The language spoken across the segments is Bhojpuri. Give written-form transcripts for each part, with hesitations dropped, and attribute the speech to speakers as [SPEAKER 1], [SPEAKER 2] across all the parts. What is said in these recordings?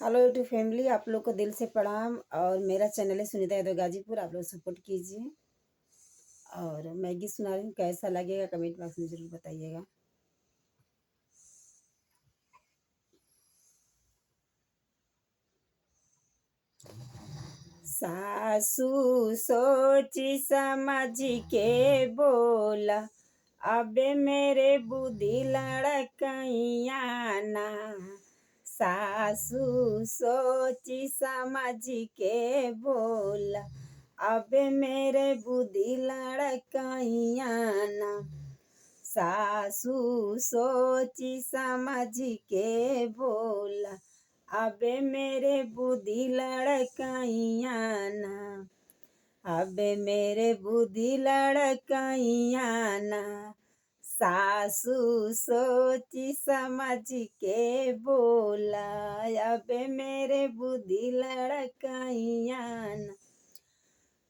[SPEAKER 1] हेलो यूट्यूब फैमिली, आप लोग को दिल से प्रणाम। और मेरा चैनल है सुनीता यादव गाजीपुर। आप लोग सपोर्ट कीजिए। और मैं गीत सुना रही हूँ, कैसा लगेगा कमेंट बॉक्स में ज़रूर बताइएगा। सासू सोची समझ के बोला, अबे मेरे बुद्धि लड़कैया ना। सासू सोची समझ के बोला, अबे मेरे बुद्धि लड़कैया ना। सासू सोची समझ के बोला, अबे मेरे बुद्धि लड़कैया ना। अबे मेरे बुद्धि लड़कैया ना। सासू सोची समझ के बोला, अबे मेरे बुद्धि लड़कैया ना।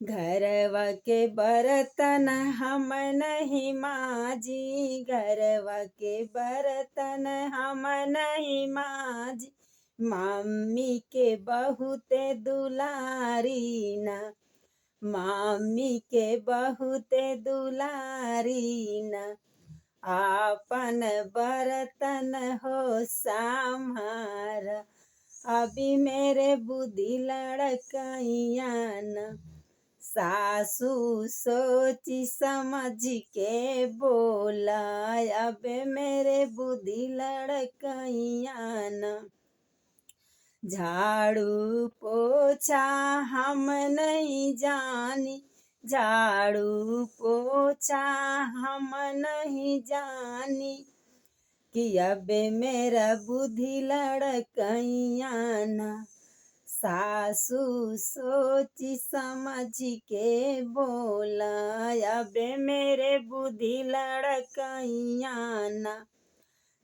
[SPEAKER 1] घरवा के बर्तन हम नहीं माजी, घरवा के बर्तन हम नहीं माजी। मम्मी के बहुते दुलारी ना, मम्मी के बहुते दुलारी ना। आपन बर्तन हो संभार, अभी मेरे बुद्धि लड़कैया ना। सासू सोची समझ के बोला, अब मेरे बुद्धि लड़कैया ना। झाड़ू पोछा हम नहीं जानी, झाड़ू पोछा हम नहीं जानी। कि अब मेरा बुद्धि लड़कैया ना। सासू सोची समझ के बोला, अब मेरे बुद्धि लड़कैया ना।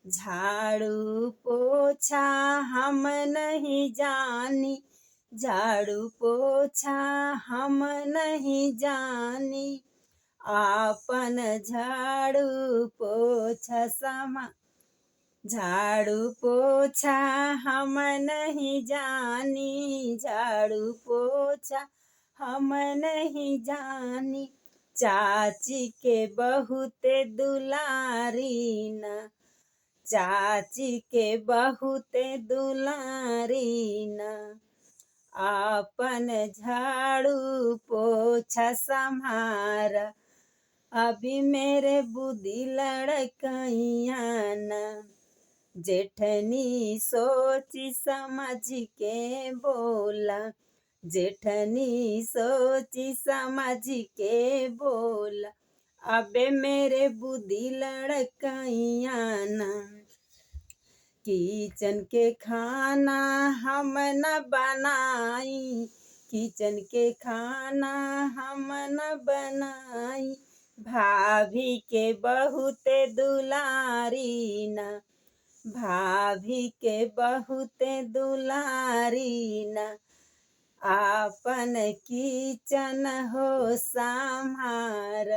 [SPEAKER 1] झाड़ू पोछा हम नहीं जानी, झाड़ू पोछा हम नहीं जानी। आपन झाड़ू पोछा झाड़ू पोछा हम नहीं जानी, झाड़ू पोछा हम नहीं जानी। चाची के बहुते दुलारी ना, चाची के बहुते दुलारी ना। आपन झाड़ू पोछा संभार, अभी मेरे बुद्धि लड़कैया ना। जेठनी सोची समझ के बोला, जेठनी सोची समझ के बोला, अबे मेरे बुद्धि लड़कैया ना। किचन के खाना हम न बनाई, किचन के खाना हम न बनाई। भाभी के बहुते दुलारी ना, भाभी के बहुते दुलारी ना। आपन किचन हो संभार,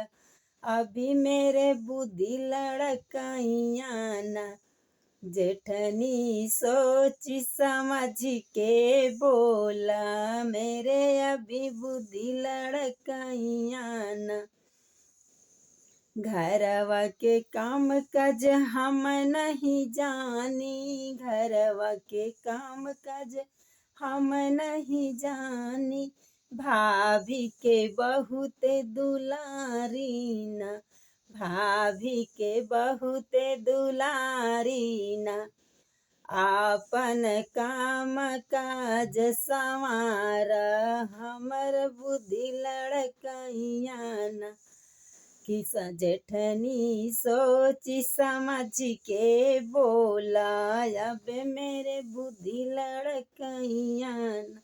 [SPEAKER 1] अभी मेरे बुद्धि लड़कैया ना। जेठनी सोची समझ के बोला, मेरे अभी बुद्धि लड़कैया ना। घरवा के काम काज हम नहीं जानी, घरवा के काम काज हम नहीं जानी। भाभी के बहुते दुलारी ना, भाभी के बहुते दुलारी ना। आपन काम काज संवार, हमर बुद्धि लड़कैया ना। कि जेठनी सोची समझ के बोला, अब मेरे बुद्धि लड़कैया ना।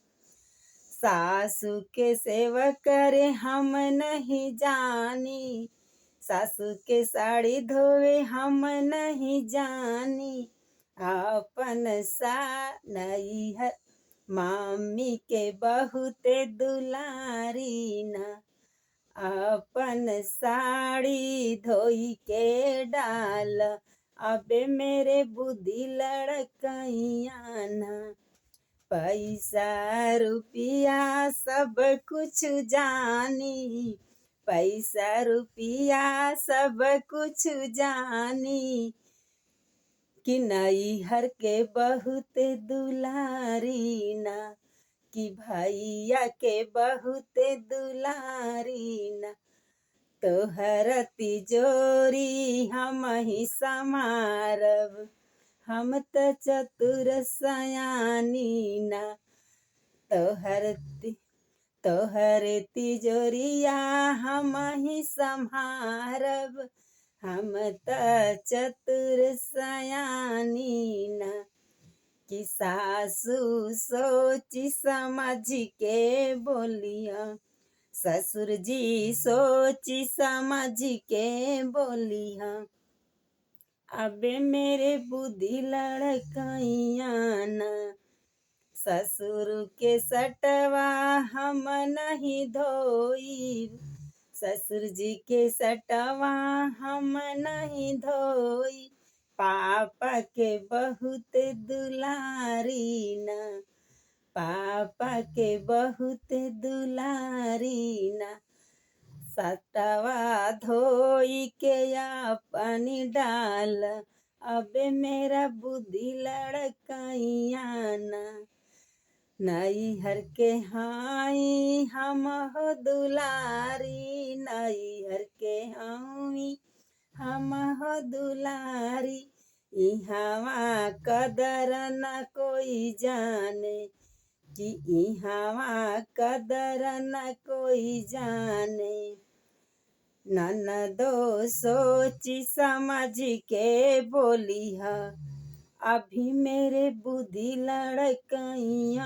[SPEAKER 1] सासू के सेवा करे हम नहीं जानी, सासू के साड़ी धोवे हम नहीं जानी। अपन सा नहीं है, मम्मी के बहुते दुलारी ना। अपन साड़ी धोई के डाल, अबे मेरे बुद्धि लड़कैया ना। पैसा रुपया सब कुछ जानी, पैसा रुपया सब कुछ जानी, कि नैहर के बहुत दुलारी ना, कि भैया के बहुत दुलारी ना, तोहर तिजोरी हम ही समारब, हम त चतुर सयानी ना, तोहर तिजोरिया हम ही संभारब, हम त चतुर सयानी ना, कि सासू सोची समझ के बोलिया, ससुर जी सोची समझ के बोलिया, अबे मेरे बुद्धि लड़कइया ना, ससुर के सटवा हम नहीं धोई, ससुर जी के सटवा हम नहीं धोई, पापा के बहुत दुलारी ना, पापा के बहुत दुलारी ना, सटवा धोई के अपनी डाल, अबे मेरा बुद्धि लड़कइया ना, नैहर के हाई हम हो दुलारी, नैहर के हाई हम हो दुलारी, इहवा कदर न कोई जाने, कि इहवा कदर न कोई जाने, ननदो सोची समझ के बोली है, अभी मेरे बुद्धि लड़कइया